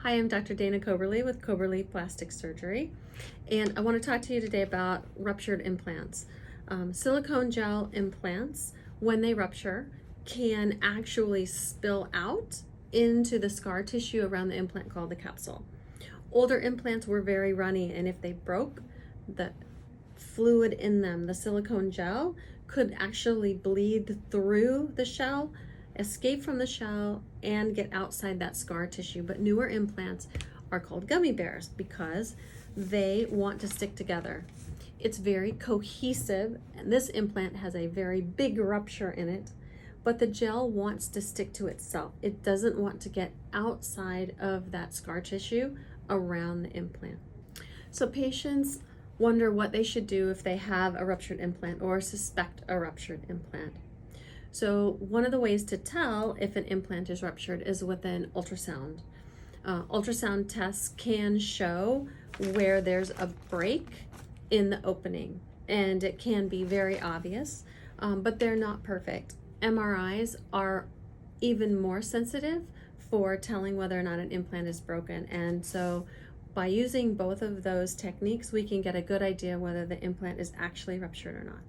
Hi, I'm Dr. Dana Coberly with Coberly Plastic Surgery, and I want to talk to you today about ruptured implants. Silicone gel implants, when they rupture, can actually spill out into the scar tissue around the implant called the capsule. Older implants were very runny, and if they broke, the fluid in them, the silicone gel, could actually bleed through the shell, escape from the shell, and get outside that scar tissue. But newer implants are called gummy bears because they want to stick together. It's very cohesive, and this implant has a very big rupture in it, but the gel wants to stick to itself. It doesn't want to get outside of that scar tissue around the implant. So patients wonder what they should do if they have a ruptured implant or suspect a ruptured implant. So one of the ways to tell if an implant is ruptured is with an ultrasound. Ultrasound tests can show where there's a break in the opening, and it can be very obvious, but they're not perfect. MRIs are even more sensitive for telling whether or not an implant is broken, and so by using both of those techniques, we can get a good idea whether the implant is actually ruptured or not.